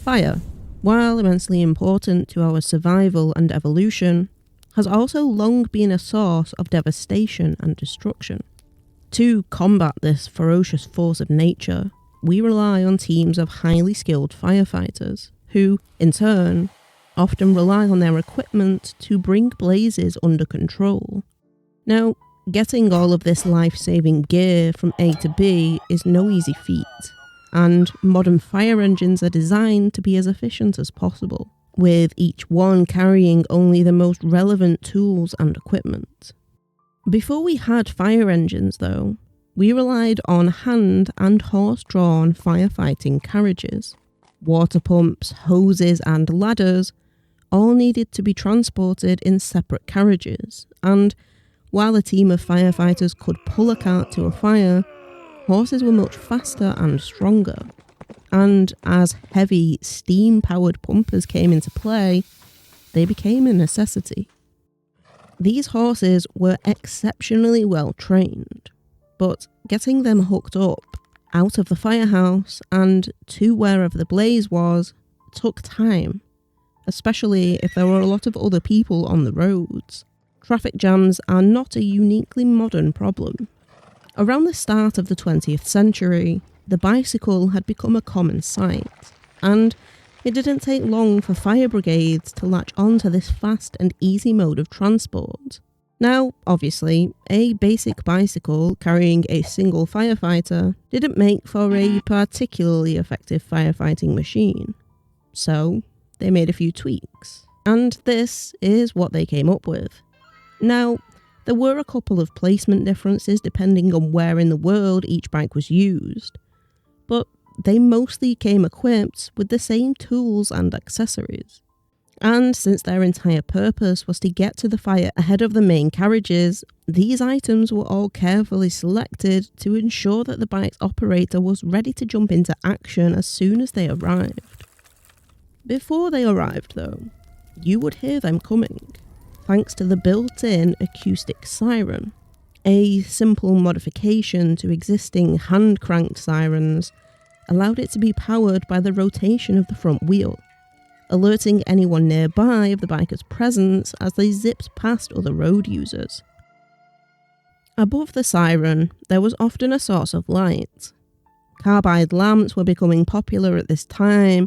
Fire, while immensely important to our survival and evolution, has also long been a source of devastation and destruction. To combat this ferocious force of nature, we rely on teams of highly skilled firefighters, who, in turn, often rely on their equipment to bring blazes under control. Now, getting all of this life-saving gear from A to B is no easy feat, and modern fire engines are designed to be as efficient as possible, with each one carrying only the most relevant tools and equipment. Before we had fire engines, though, we relied on hand and horse-drawn firefighting carriages. Water pumps, hoses, and ladders all needed to be transported in separate carriages, and while a team of firefighters could pull a cart to a fire, horses were much faster and stronger. And as heavy, steam-powered pumpers came into play, they became a necessity. These horses were exceptionally well trained, but getting them hooked up out of the firehouse and to wherever the blaze was took time, especially if there were a lot of other people on the roads. Traffic jams are not a uniquely modern problem. Around the start of the 20th century, the bicycle had become a common sight, and it didn't take long for fire brigades to latch onto this fast and easy mode of transport. Now, obviously, a basic bicycle carrying a single firefighter didn't make for a particularly effective firefighting machine. So, they made a few tweaks, and this is what they came up with. Now, there were a couple of placement differences depending on where in the world each bike was used, but they mostly came equipped with the same tools and accessories. And since their entire purpose was to get to the fire ahead of the main carriages, these items were all carefully selected to ensure that the bike's operator was ready to jump into action as soon as they arrived. Before they arrived, though, you would hear them coming, thanks to the built-in acoustic siren, a simple modification to existing hand-cranked sirens allowed it to be powered by the rotation of the front wheel, alerting anyone nearby of the biker's presence as they zipped past other road users. Above the siren, there was often a source of light. Carbide lamps were becoming popular at this time,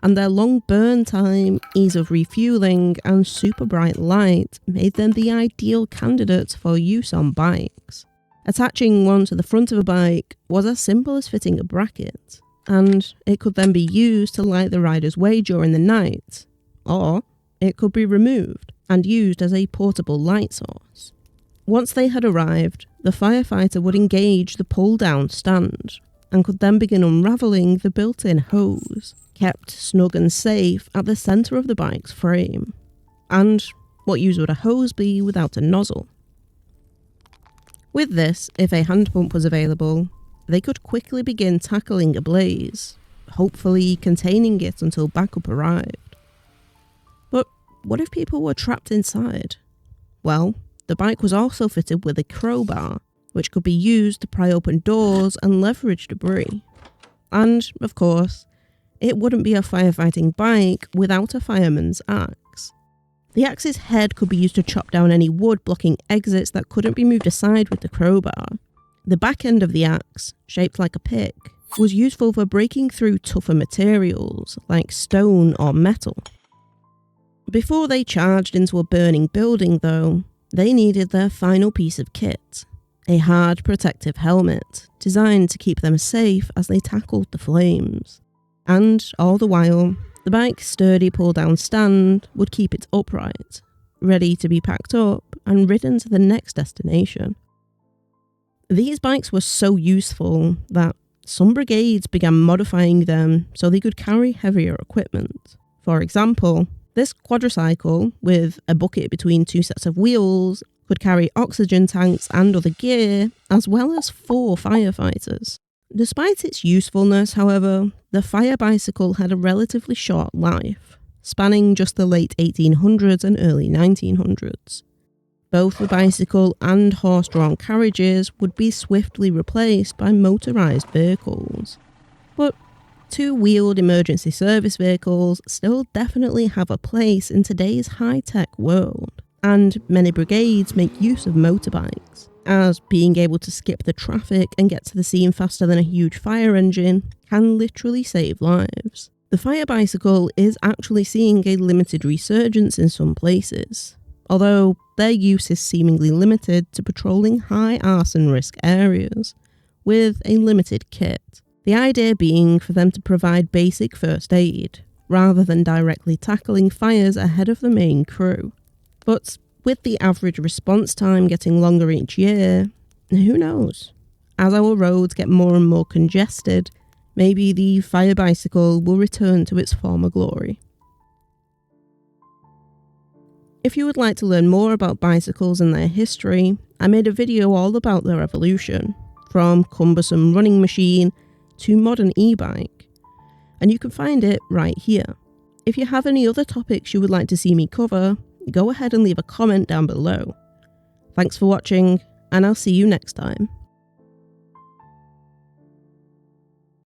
and their long burn time, ease of refueling, and super bright light made them the ideal candidates for use on bikes. Attaching one to the front of a bike was as simple as fitting a bracket, and it could then be used to light the rider's way during the night, or it could be removed and used as a portable light source. Once they had arrived, the firefighter would engage the pull-down stand, and could then begin unravelling the built-in hose, kept snug and safe at the centre of the bike's frame. And what use would a hose be without a nozzle? With this, if a hand pump was available, they could quickly begin tackling a blaze, hopefully containing it until backup arrived. But what if people were trapped inside? Well, the bike was also fitted with a crowbar, which could be used to pry open doors and leverage debris. And, of course, it wouldn't be a firefighting bike without a fireman's axe. The axe's head could be used to chop down any wood blocking exits that couldn't be moved aside with the crowbar. The back end of the axe, shaped like a pick, was useful for breaking through tougher materials like stone or metal. Before they charged into a burning building, though, they needed their final piece of kit, a hard protective helmet designed to keep them safe as they tackled the flames. And all the while, the bike's sturdy pull-down stand would keep it upright, ready to be packed up and ridden to the next destination. These bikes were so useful that some brigades began modifying them so they could carry heavier equipment. For example, this quadricycle, with a bucket between two sets of wheels, could carry oxygen tanks and other gear, as well as 4 firefighters. Despite its usefulness, however, the fire bicycle had a relatively short life, spanning just the late 1800s and early 1900s. Both the bicycle and horse-drawn carriages would be swiftly replaced by motorised vehicles. But Two-wheeled emergency service vehicles still definitely have a place in today's high-tech world, and many brigades make use of motorbikes, as being able to skip the traffic and get to the scene faster than a huge fire engine can literally save lives. The fire bicycle is actually seeing a limited resurgence in some places, although their use is seemingly limited to patrolling high arson risk areas, with a limited kit. The idea being for them to provide basic first aid, rather than directly tackling fires ahead of the main crew. But with the average response time getting longer each year, who knows? As our roads get more and more congested, maybe the fire bicycle will return to its former glory. If you would like to learn more about bicycles and their history, I made a video all about their evolution, from cumbersome running machine to modern e-bike, and you can find it right here. If you have any other topics you would like to see me cover, go ahead and leave a comment down below. Thanks for watching, and I'll see you next time.